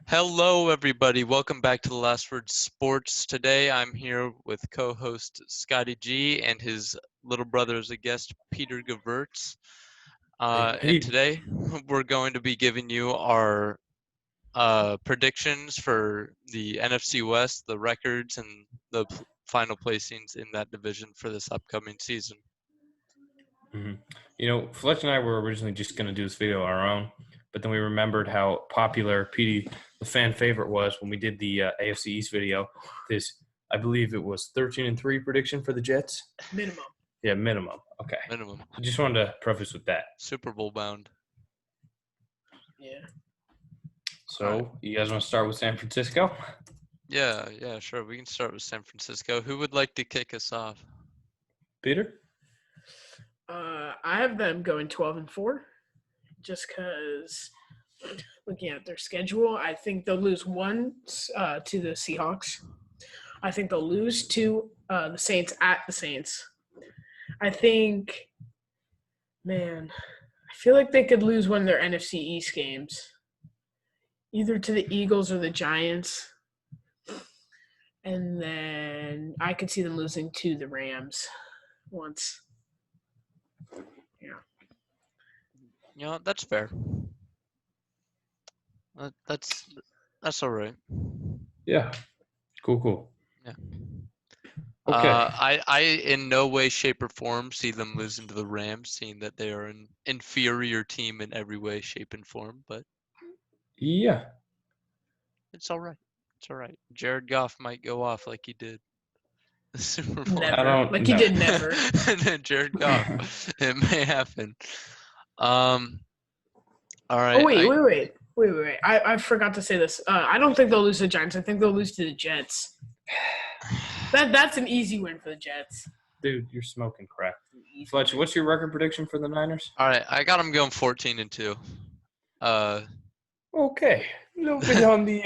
Hello, everybody. Welcome back to the Last Word Sports. Today, I'm here with co-host Scotty G and his little brother as a guest, Peter Gevertz. And Hey, today, we're going to be giving you our predictions for the NFC West, the records, and the final placings in that division for this upcoming season. Fletch and I were originally just going to do this video on our own, but then we remembered how popular Petey, the fan favorite, was when we did the AFC East video. I believe it was 13-3 prediction for the Jets. Minimum. Yeah, minimum. Okay. Minimum. I just wanted to preface with that. Super Bowl bound. Yeah. So, you guys want to start with San Francisco? Yeah, sure. We can start with San Francisco. Who would like to kick us off? Peter? I have them going 12-4, just because looking at their schedule, I think they'll lose one to the Seahawks. I think they'll lose to the Saints at the Saints. I feel like they could lose one of their NFC East games, either to the Eagles or the Giants. And then I could see them losing to the Rams once. Yeah. That's fair. That's all right. Yeah. Cool. Yeah. Okay. I in no way, shape, or form see them losing to the Rams, seeing that they are an inferior team in every way, shape, and form. But Yeah. it's all right. It's all right. Jared Goff might go off like he did the Super Bowl. Never. I don't Like he know. did never. Jared Goff. It may happen. All right. Oh, wait. I forgot to say this. I don't think they'll lose to the Giants. I think they'll lose to the Jets. That's an easy win for the Jets. Dude, you're smoking crack. Fletch, what's your record prediction for the Niners? All right. I got them going 14-2. Okay. A little bit on the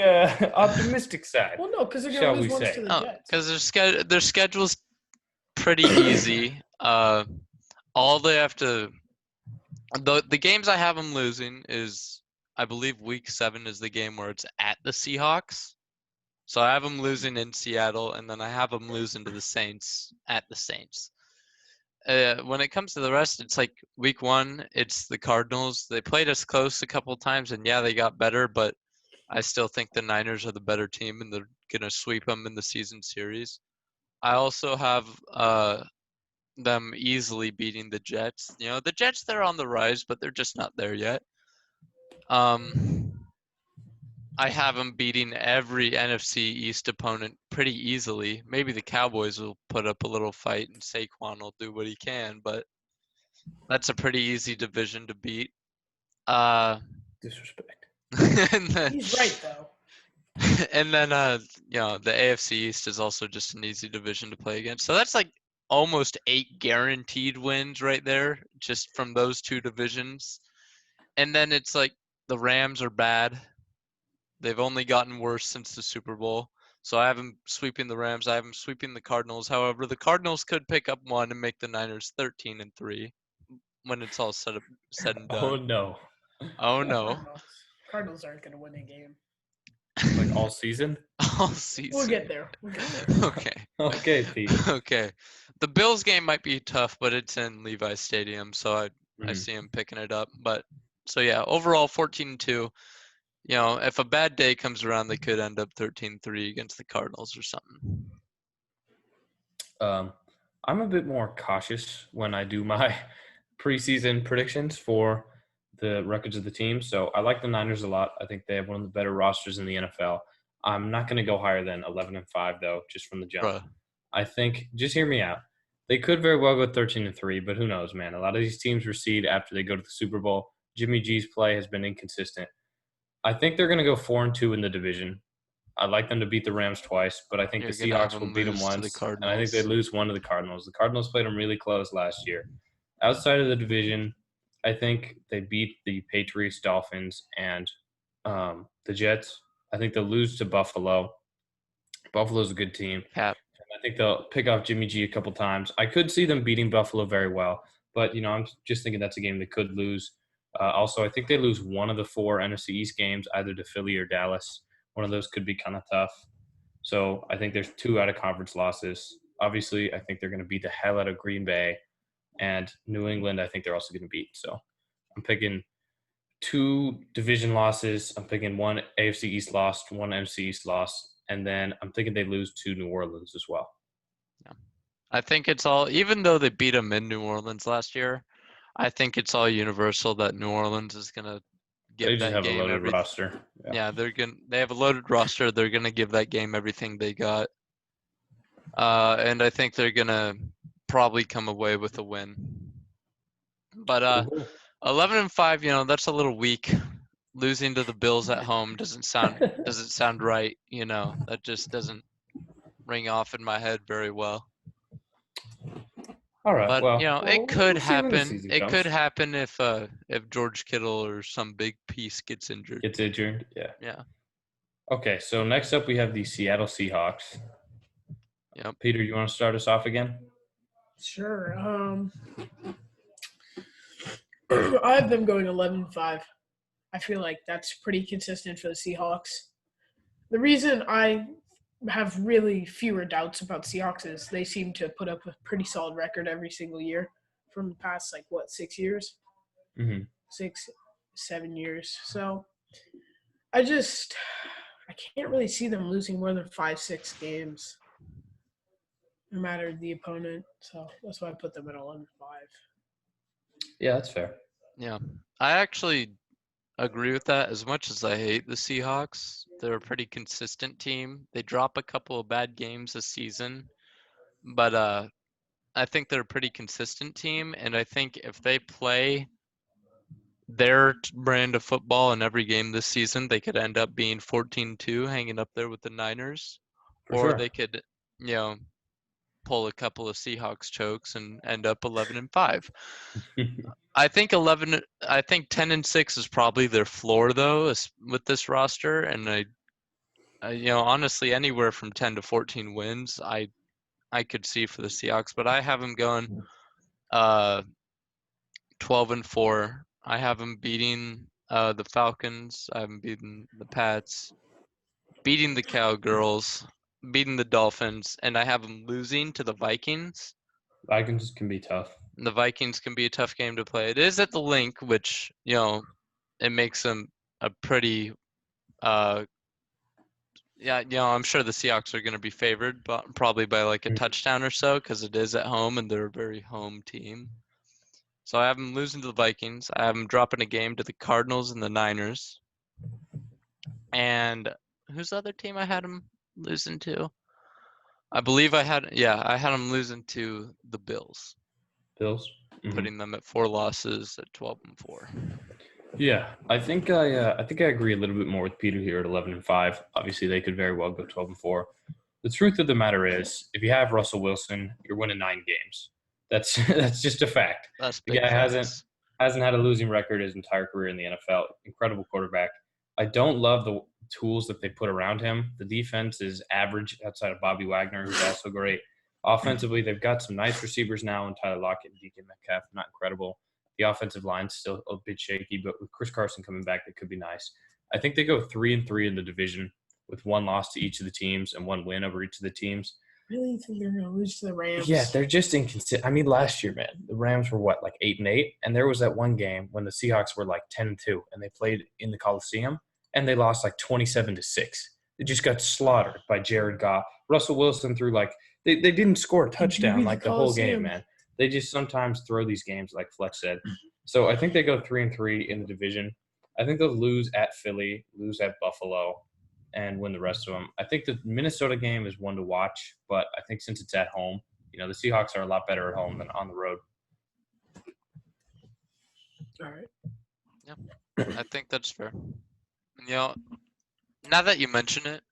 optimistic side. Well, no, because they're Shall going to lose we once say? to the Jets. Because their schedule's pretty easy. All they have to the games I have them losing is, I believe, week 7 is the game where it's at the Seahawks. So I have them losing in Seattle, and then I have them losing to the Saints at the Saints. When it comes to the rest, it's like week 1, it's the Cardinals. They played us close a couple times, and yeah, they got better, but I still think the Niners are the better team, and they're going to sweep them in the season series. I also have them easily beating the Jets. The Jets, they're on the rise, but they're just not there yet. I have them beating every NFC East opponent pretty easily. Maybe the Cowboys will put up a little fight and Saquon will do what he can, but that's a pretty easy division to beat. Disrespect. He's right, though. And then, the AFC East is also just an easy division to play against. So that's like almost 8 guaranteed wins right there, just from those two divisions. And then it's like the Rams are bad. They've only gotten worse since the Super Bowl. So I have them sweeping the Rams. I have them sweeping the Cardinals. However, the Cardinals could pick up one and make the Niners 13-3 when it's all said and done. Oh, no. Oh, no. Cardinals aren't going to win a game. Like all season? All season. We'll get there. Okay. Okay, Pete. Okay. The Bills game might be tough, but it's in Levi's Stadium, so I see him picking it up. But so yeah, overall 14-2. If a bad day comes around, they could end up 13-3 against the Cardinals or something. I'm a bit more cautious when I do my preseason predictions for the records of the team. So I like the Niners a lot. I think they have one of the better rosters in the NFL. I'm not going to go higher than 11-5 though, just from the jump. Bruh. I think, just hear me out. They could very well go 13-3, but who knows, man? A lot of these teams recede after they go to the Super Bowl. Jimmy G's play has been inconsistent. I think they're going to go 4-2 in the division. I'd like them to beat the Rams twice, but I think the Seahawks will beat them once. And I think they lose one to the Cardinals. The Cardinals played them really close last year. Outside of the division, I think they beat the Patriots, Dolphins, and the Jets. I think they'll lose to Buffalo. Buffalo's a good team. Cap. I think they'll pick off Jimmy G a couple times. I could see them beating Buffalo very well, but I'm just thinking that's a game they could lose. Also, I think they lose one of the 4 NFC East games, either to Philly or Dallas. One of those could be kind of tough. So I think there's 2 out of conference losses. Obviously, I think they're going to beat the hell out of Green Bay, and New England, I think they're also going to beat. So I'm picking 2 division losses. I'm picking 1 AFC East loss, 1 NFC East loss, and then I'm thinking they lose to New Orleans as well. I think it's all, even though they beat them in New Orleans last year, I think it's all universal that New Orleans is gonna They give just that have a game loaded everything. roster. Yeah, they have a loaded roster. They're gonna give that game everything they got. And I think they're gonna probably come away with a win. But Cool. 11-5, that's a little weak. Losing to the Bills at home doesn't sound right. That just doesn't ring off in my head very well. All right. But Well, it could we'll see when the happen. season It could comes. happen if George Kittle or some big piece gets injured. Gets injured. Yeah. Yeah. Okay. So next up, we have the Seattle Seahawks. Yep. Peter, you want to start us off again? Sure. I have them going 11-5. I feel like that's pretty consistent for the Seahawks. The reason I have really fewer doubts about Seahawks is they seem to put up a pretty solid record every single year from the past, 6 years? Mm-hmm. 6, 7 years. So I can't really see them losing more than 5-6 games, no matter the opponent. So that's why I put them at 11-5. Yeah, that's fair. Yeah. I actually agree with that. As much as I hate the Seahawks, they're a pretty consistent team. They drop a couple of bad games this season, but I think they're a pretty consistent team, and I think if they play their brand of football in every game this season, they could end up being 14-2, hanging up there with the Niners, For or sure. they could, pull a couple of Seahawks chokes and end up 11-5. I think 10-6 is probably their floor though, with this roster, and honestly, anywhere from 10 to 14 wins, I could see for the Seahawks, but I have them going 12-4. I have them beating the Falcons. I have them beating the Pats, beating the Cowgirls, beating the Dolphins, and I have them losing to the Vikings. Vikings can be tough. The Vikings can be a tough game to play. It is at the Link, which it makes them a pretty I'm sure the Seahawks are going to be favored, but probably by a touchdown or so, because it is at home and they're a very home team. So I have them losing to the Vikings. I have them dropping a game to the Cardinals and the Niners. And who's the other team I had them losing to? I believe I had them losing to the Bills. Bills. Mm-hmm. Putting them at 4 losses at 12-4. Yeah, I think I agree a little bit more with Peter here at 11-5. Obviously, they could very well go 12-4. The truth of the matter is, if you have Russell Wilson, you're winning 9 games. That's just a fact. That's the big guy facts. hasn't had a losing record his entire career in the NFL. Incredible quarterback. I don't love the tools that they put around him. The defense is average outside of Bobby Wagner, who's also great. Offensively, they've got some nice receivers now in Tyler Lockett and Deacon Metcalf. Not incredible. The offensive line's still a bit shaky, but with Chris Carson coming back, that could be nice. I think they go 3-3 in the division with 1 loss to each of the teams and 1 win over each of the teams. Really think they're going to lose to the Rams? Yeah, they're just inconsistent. I mean, last year, man, the Rams were 8-8, and there was that one game when the Seahawks were 10-2, and they played in the Coliseum, and they lost 27-6. They just got slaughtered by Jared Goff. Russell Wilson threw they didn't score a touchdown the whole game, man. They just sometimes throw these games, like Flex said. So I think they go 3-3 in the division. I think they'll lose at Philly, lose at Buffalo, and win the rest of them. I think the Minnesota game is one to watch, but I think since it's at home, the Seahawks are a lot better at home than on the road. All right. Yeah, I think that's fair. Now that you mention it,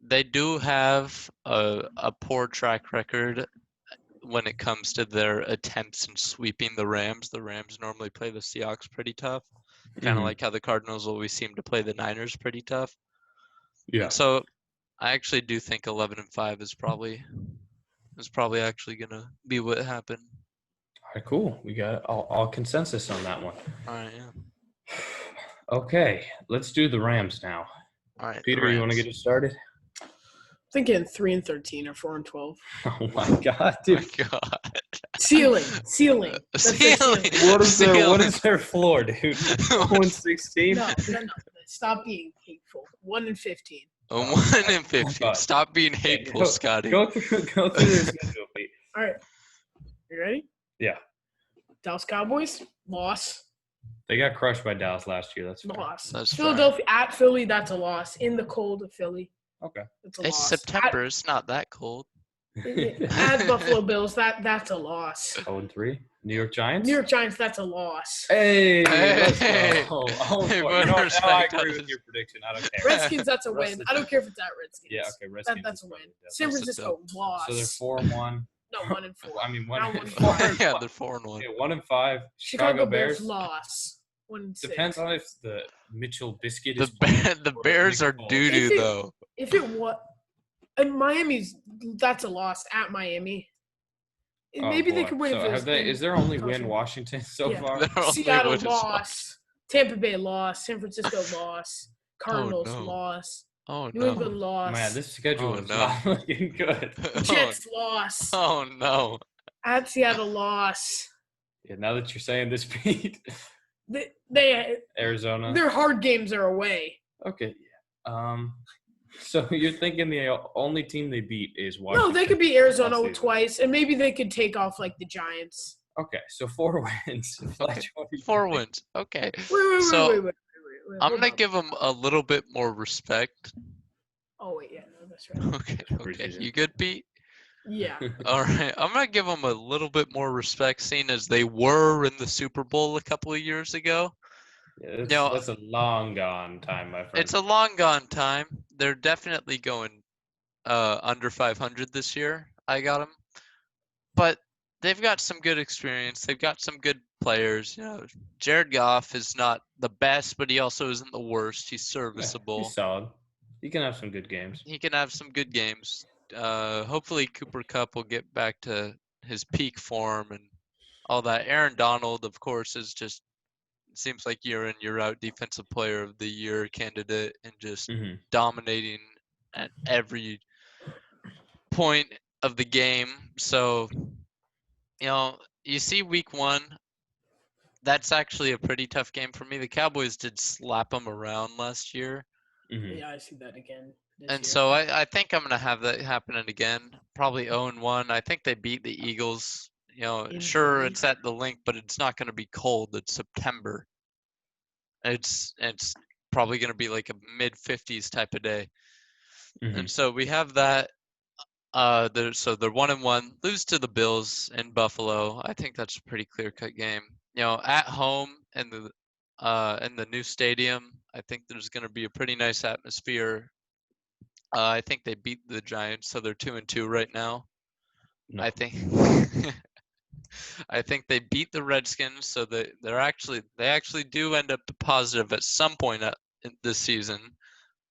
they do have a poor track record when it comes to their attempts in sweeping the Rams. The Rams normally play the Seahawks pretty tough, kind of like how the Cardinals always seem to play the Niners pretty tough. Yeah. And so I actually do think 11-5 is probably actually gonna be what happened. All right, cool. We got all consensus on that one. All right, yeah. Okay, let's do the Rams now. All right. Peter, you want to get us started? Thinking 3-13 or 4-12. Oh my God, Oh dude! my God. Ceiling. That's their Ceiling. What is their floor, dude? 0-16. No. Stop being hateful. 1-15. A Oh, 1-15. God. Stop being hateful, Scotty. Go through their schedule, Pete. All right. You ready? Yeah. Dallas Cowboys, loss. They got crushed by Dallas last year. That's fair. Loss. That's Philadelphia at Philly, that's a loss. In the cold of Philly, Okay. that's a It's loss. September. It's not that cold. At Buffalo Bills, that's a loss. 0-3. New York Giants. New York Giants, that's a loss. Hey, let's Hey. go. Oh, Hey, you put know what? Now I respect on agree with this. your prediction. I don't care. Redskins, that's a win. Redskins. I don't care if it's at Redskins. Yeah, okay. Redskins. That's a is win. probably the San best. Francisco, loss. So they're 4-1. No, 1-4. I mean, Now 1-4. Yeah, they're 4-1. Yeah, 1-5. Chicago Bears, loss. 1-6. Depends on if the Mitchell Biscuit The is playing the or Bears Nick are Foles. doo doo though. If it was, and Miami's, that's a loss at Miami. Oh, Maybe they boy. could win So if it was have they? in Is their only win California. Washington so Yeah. far? Their only Seattle win is loss. Tampa Bay loss. San Francisco loss. Cardinals no. loss. Oh New no. England loss. Man, this schedule Oh, is no. not looking good. Jets loss. Oh no. At Seattle loss. Yeah, now that you're saying this, Pete, They Arizona. their hard games are away. Okay, yeah. So you're thinking the only team they beat is Washington? No, they could beat Arizona all season. twice, and maybe they could take off like the Giants. Okay, so 4 wins. Okay. Fletch, what do you 4 think? wins. Okay. Wait. So, I'm Hold gonna on. give them a little bit more respect. Oh wait, yeah, no, that's right. Okay. Preseason. You good, Pete? Yeah. All right. I'm gonna give them a little bit more respect, seeing as they were in the Super Bowl a couple of years ago. Yeah, No. that's a long gone time, my friend. It's a long gone time. They're definitely going under 500 this year. I got them, but they've got some good experience. They've got some good players. You know, Jared Goff is not the best, but he also isn't the worst. He's Yeah, serviceable. he's solid. He can have some good games. He can have some good games. Hopefully, Cooper Kupp will get back to his peak form and all that. Aaron Donald, of course, is just seems like year in year out defensive player of the year candidate and just Mm-hmm. dominating at every point of the game. So, you know, you see week 1, that's actually a pretty tough game for me. The Cowboys did slap them around last year. Mm-hmm. Yeah, I see that again. And so I think I'm going to have that happening again. Probably 0-1. I think they beat the Eagles. You know, In sure, Philly. it's at the link, but it's not going to be cold. It's September. It's probably going to be like a mid-50s type of day. Mm-hmm. And so we have that. They're 1-1. Lose to the Bills in Buffalo. I think that's a pretty clear-cut game. You know, at home in the new stadium, I think there's going to be a pretty nice atmosphere. I think they beat the Giants, so they're 2-2 right now. No. I think I think they beat the Redskins, so they actually do end up positive at some point in this season,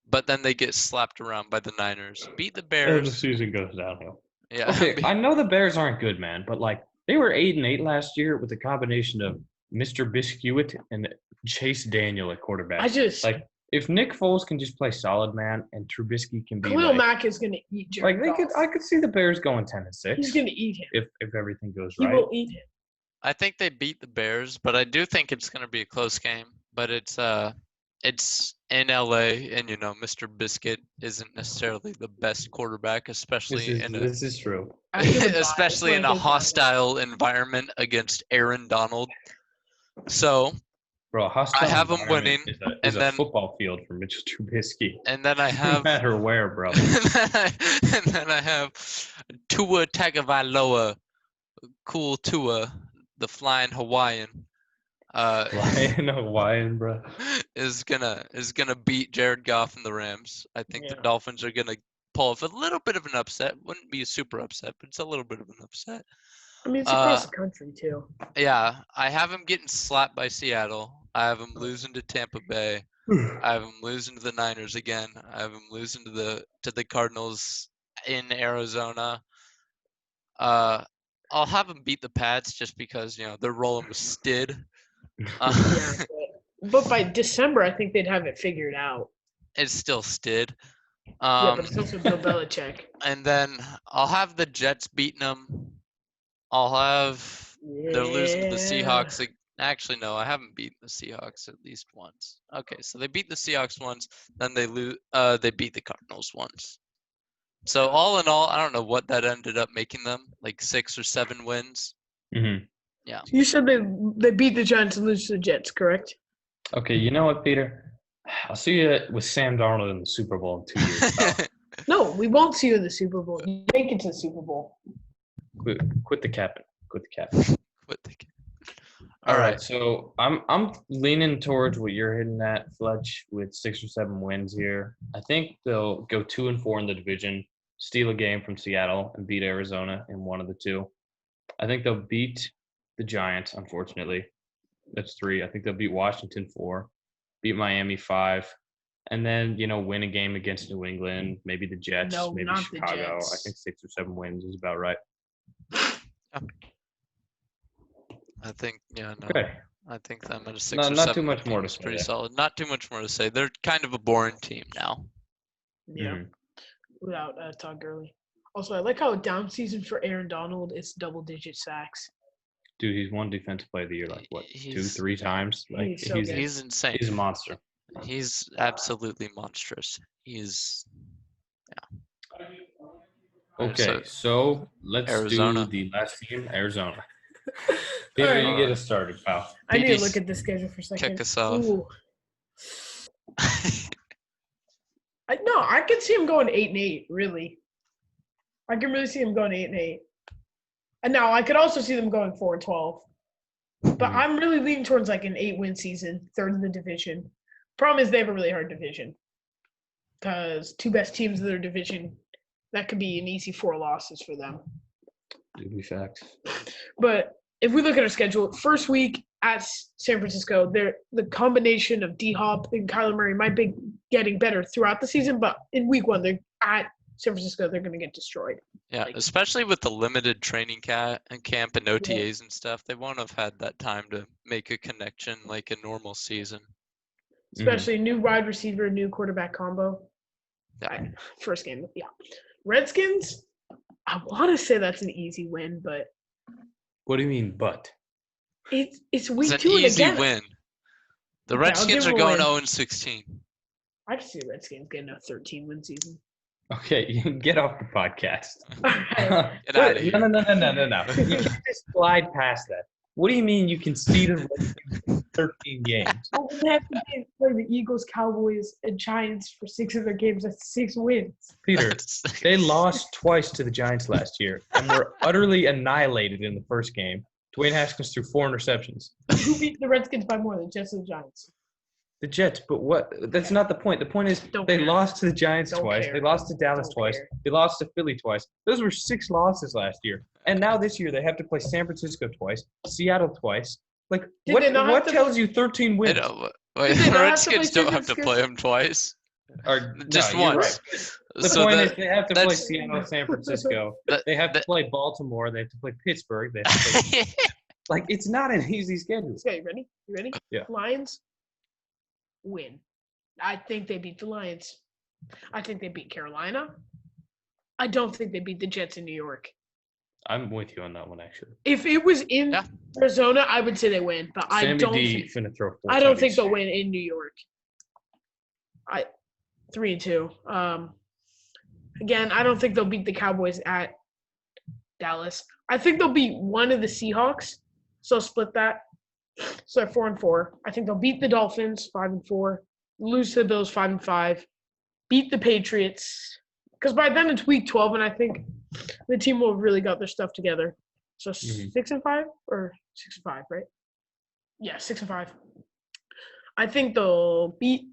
but then they get slapped around by the Niners. Beat the And the Bears. season goes downhill. Yeah. Okay, I know the Bears aren't good, man, but like they were 8-8 last year with a combination of Mr. Biscuit and Chase Daniel at quarterback. Like if Nick Foles can just play solid, man, and Trubisky can be Khalil like, Mack is gonna eat Jared Goff. I could see the Bears going 10-6. He's gonna eat him. if everything goes He right. will eat him. I think they beat the Bears, but I do think it's going to be a close game. But it's in LA, and you know, Mr. Biscuit isn't necessarily the best quarterback, especially This is true. especially in a hostile environment against Aaron Donald. So, Bro, hostile I have 'em environment winning, is and a then- football field for Mitchell Trubisky. and then I No have matter where, bro. and then I have Tua Tagovailoa, cool Tua, the flying Hawaiian. Flying Hawaiian, bro. is gonna beat Jared Goff and the Rams. I think the Yeah. Dolphins are gonna pull off a little bit of an upset. Wouldn't be a super upset, but it's a little bit of an upset. I mean, it's across the country too. Yeah, I have them getting slapped by Seattle. I have them losing to Tampa Bay. I have them losing to the Niners again. I have them losing to the Cardinals in Arizona. I'll have them beat the Pats just because you know they're rolling with Stid. Yeah, but by December, I think they'd have it figured out. it's still Stid. Yeah, but it's also Bill Belichick. And then I'll have the Jets beating them. I'll have they're losing to the Seahawks. Actually, no, I haven't beaten the Seahawks at least once. Okay, so they beat the Seahawks once, then they lose. They beat the Cardinals once. So all in all, I don't know what that ended up making them, like 6 or 7 wins. Mm-hmm. Yeah. You said they beat the Giants and lose to the Jets, correct? Okay, you know what, Peter? I'll see you with Sam Darnold in the Super Bowl in 2 years. pal. No, we won't see you in the Super Bowl. You make it to the Super Bowl. Quit the capping. Quit the capping. What the- All right, so I'm leaning towards what you're hitting at, Fletch, with 6 or 7 wins here. I think they'll go 2-4 in the division, steal a game from Seattle, and beat Arizona in one of the two. I think they'll beat the Giants, unfortunately. That's 3. I think they'll beat Washington 4, beat Miami 5, and then win a game against New England, maybe the Jets, No, maybe not the Chicago. I Jets. think 6 or 7 wins is about right. I think, no. Okay. I think them at a 6 No, or not 7 too much win more team to is say pretty there. solid. Not too much more to say. They're kind of a boring team now. Yeah, Mhm. without Todd Gurley. Also, I like how down season for Aaron Donald is double-digit sacks. Dude, he's won Defensive Player of the Year like what, 2-3 times? Like He's so good. He's insane. he's a monster. He's absolutely monstrous. He's Okay, so let's Arizona. do the last team, Arizona. Peter, Alright. you get us started, pal. I need to PD's look at the schedule for a second. kick us off. Ooh. I could see him going 8-8. Really, I can really see him going 8-8. And now I could also see them going 4-12. But Mhm. I'm really leaning towards like an 8-win season, third in the division. Problem is they have a really hard division because 2 best teams in their division, that could be an easy 4 losses for them. Dude, we facts. But if we look at our schedule, first week at San Francisco, the combination of D-Hop and Kyler Murray might be getting better throughout the season, but in week 1, they're at San Francisco, they're going to get destroyed. Yeah, Like- especially with the limited training camp and OTAs and stuff, they won't have had that time to make a connection like a normal season. Especially new wide receiver, new quarterback combo. Yeah. First game, yeah. Redskins, I want to say that's an easy win, but What do you mean, but? it's week It's an 2 and easy again. win. The Okay, I'll Redskins give are them a going win. 0-16. I can see the Redskins getting a 13-win season. Okay, you can get off the podcast. Alright. Get outta here. No. You can just slide past that. What do you mean you can see the Redskins in 13 games? Well, they have to play the Eagles, Cowboys, and Giants for 6 of their games. That's 6 wins. Peter, they lost twice to the Giants last year and were utterly annihilated in the first game. Dwayne Haskins threw 4 interceptions. Who beat the Redskins by more, the Jets or the Giants? The Jets, but what? That's not the point. The point is Don't they care. lost to the Giants Don't twice. care. They lost to Dallas Don't twice. care. They lost to Philly twice. Those were 6 losses last year. And now this year they have to play San Francisco twice, Seattle twice. Like Did they not have what to- tells you 13 I wins? know, Did wait, they the not have to play Redskins don't San have to Francisco? play them twice. Or Just no, you're once. right. The So point that- is they have to play that's- Seattle, San Francisco. that- They have to that- play Baltimore. They have to play Pittsburgh. They have to play, like it's not an easy schedule. Okay, you ready? You ready? Yeah. Lions win. I think they beat the Lions. I think they beat Carolina. I don't think they beat the Jets in New York. I'm with you on that one actually. If it was in Yeah. Arizona, I would say they win, but I Sammy don't. D finna throw 4 I don't think tutties. they'll win in New York. 3-2. Again, I don't think they'll beat the Cowboys at Dallas. I think they'll beat one of the Seahawks. So split that. So they're 4-4. I think they'll beat the Dolphins 5-4. Lose to the Bills 5-5. Beat the Patriots. Because by then it's week 12, and I think the team will have really got their stuff together. So Mhm. 6-5 or 6-5, right? Yeah, 6-5. I think they'll beat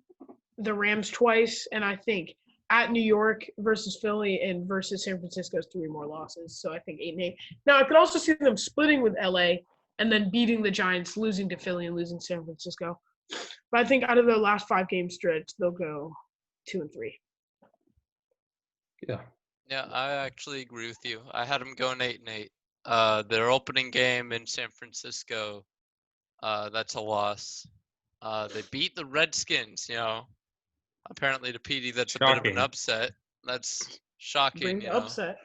the Rams twice, and I think at New York versus Philly and versus San Francisco is 3 more losses. So I think 8-8. Now I could also see them splitting with LA and then beating the Giants, losing to Philly and losing to San Francisco. But I think out of their last 5 game stretch, they'll go 2-3. Yeah. Yeah, I actually agree with you. I had them going 8-8. Their opening game in San Francisco, that's a loss. They beat the Redskins, apparently to PD, that's a bit of Shocking. an upset. That's shocking. Bring You the know, upset.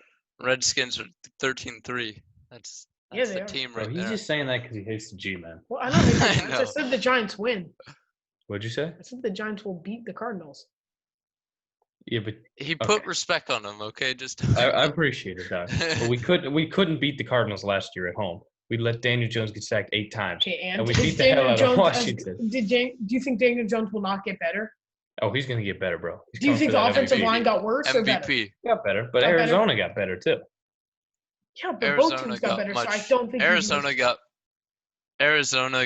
Redskins are 13-3. That's Yeah, the they are. team Bro, right he's there. just saying that because he hates the G-man. Well, I don't hate the I Giants. I know. said the Giants win. What'd you say? I said the Giants will beat the Cardinals. Yeah, but He put Okay. respect on them. Okay, just. I appreciate it, Doug. But we couldn't beat the Cardinals last year at home. We let Daniel Jones get sacked 8 times. Okay, And we is beat the hell Daniel out of Jones Washington. do you think Daniel Jones will not get better? Oh, he's going to get better, bro. He's Do you coming think for the that offensive MVP. line got worse or better? MVP. He got better, but Got better? Arizona got better too. Yeah, but both Arizona teams got better, so I much. don't think Arizona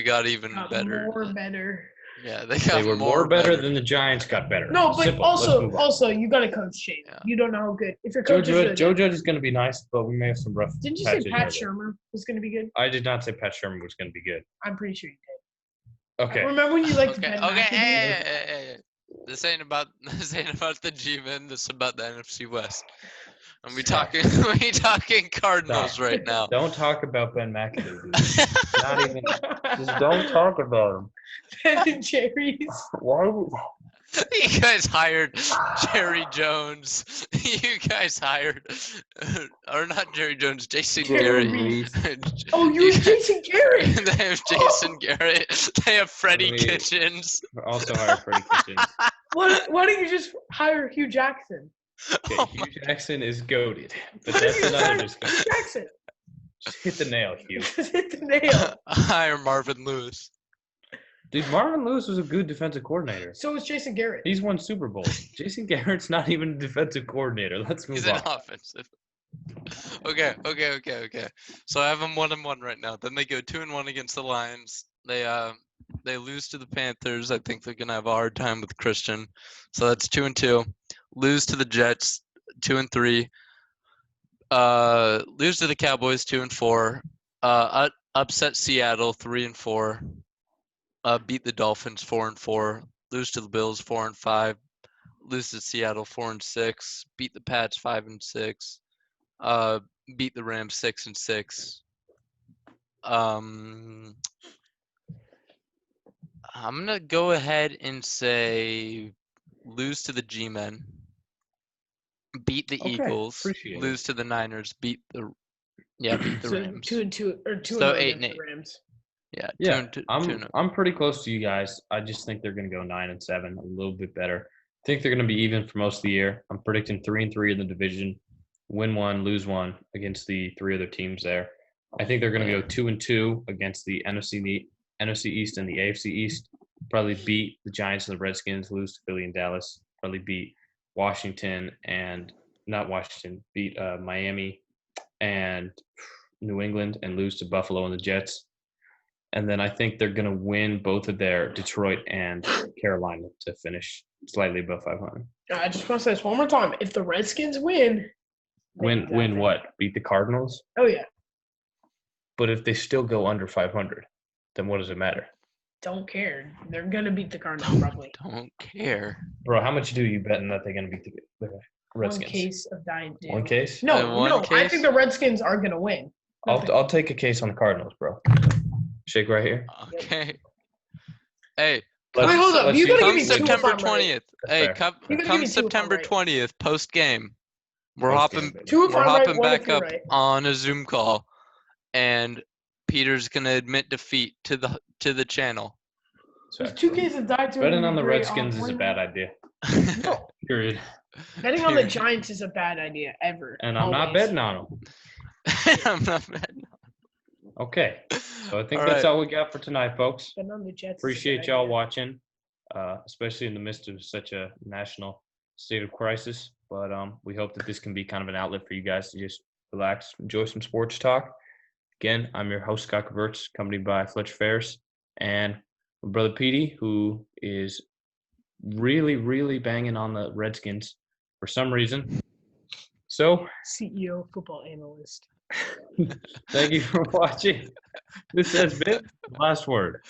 got even got better. more better. Yeah, they got They were more better than the Giants got better. No, but Simple. Let's move on. also you got to coach Shane. Yeah. You don't know how good. If your Joe coach is really Judge good. is going to be nice, but we may have some rough Didn't you say patches Pat here. Shermer was going to be good? I did not say Pat Shermer was going to be good. I'm pretty sure you did. Okay. Remember when you liked Okay, Ben okay, McAdoo? hey. This ain't about the G-men. This is about the NFC West. And we Stop. talking Cardinals Stop. right now. Don't talk about Ben McAdoo, dude. Not even. Just don't talk about him. Ben and Jerry's. Why would? You guys hired Jerry Jones. You guys hired, or not Jerry Jones, Jason Jerry Garrett. Oh, you were Jason Garrett. They have Jason Garrett. They have Freddie We- Kitchens. Also hired Freddie Kitchens. Why don't you just hire Hugh Jackson? Okay, Oh Hugh Jackson is goated, but Why don't that's you another hire discussion. Hugh Jackson. Just hit the nail, Hugh. Just hit the nail. Hire Marvin Lewis. Dude, Marvin Lewis was a good defensive coordinator. So was Jason Garrett. He's won Super Bowls. Jason Garrett's not even a defensive coordinator. Let's move He's on. an offensive. Okay. So I have them 1-1 right now. Then they go 2-1 against the Lions. They lose to the Panthers. I think they're gonna have a hard time with Christian. So that's 2-2. Lose to the Jets, 2-3. Lose to the Cowboys, 2-4. Upset Seattle, 3-4. Beat the Dolphins, 4-4. Lose to the Bills, 4-5. Lose to Seattle, 4-6. Beat the Pats, 5-6. Beat the Rams, 6-6. I'm gonna go ahead and say lose to the G-men. Beat the Okay, Eagles. appreciate it. Lose to the Niners. Beat the So Rams. 2-2 or 2-0 So against 8-8. the Rams. Yeah, Yeah, 2-2. I'm pretty close to you guys. I just think they're going to go 9-7, a little bit better. I think they're going to be even for most of the year. I'm predicting 3-3 in the division, win 1, lose 1 against the 3 other teams there. I think they're going to go 2-2 against the NFC East and the AFC East. Probably beat the Giants and the Redskins, lose to Philly and Dallas. Probably beat beat Miami and New England and lose to Buffalo and the Jets. And then I think they're going to win both of their Detroit and Carolina to finish slightly above 500. I just want to say this one more time. If the Redskins win, Win what? Beat the Cardinals? Oh yeah. But if they still go under 500, then what does it matter? Don't care. They're gonna beat the Cardinals probably. Don't care. Bro, how much do you betting that they're going to beat the One Redskins? case of dying doom. One case? No, One no. I case? think the Redskins are gonna win. I'll take a case on the Cardinals, bro. Shake right here. Okay. Hey, Wait, hold up. You gotta give come me two if September I'm right. 20th. Hey, fair. come You gotta give me two if I'm September right. 20th, post game. We're Post-game, hopping baby. Two if we're I'm right, hopping one if back you're up right. on a Zoom call, and Peter's gonna admit defeat to the channel. There's 2 cases of dying doom. Betting would on be the great Redskins is a one. bad idea. No, Period. betting on the Giants is a bad idea ever. And I'm not always. betting on them. I'm not mad. Okay. So I think All that's right. all we got for tonight, folks. Betting on the Jets. is a Appreciate bad y'all idea. watching, especially in the midst of such a national state of crisis. But we hope that this can be kind of an outlet for you guys to just relax, enjoy some sports talk. Again, I'm your host, Scott Caverts, accompanied by Fletcher Ferris and my brother Petey, who is really, really banging on the Redskins for some reason. So, CEO, football analyst. thank you for watching. This has been The Last Word.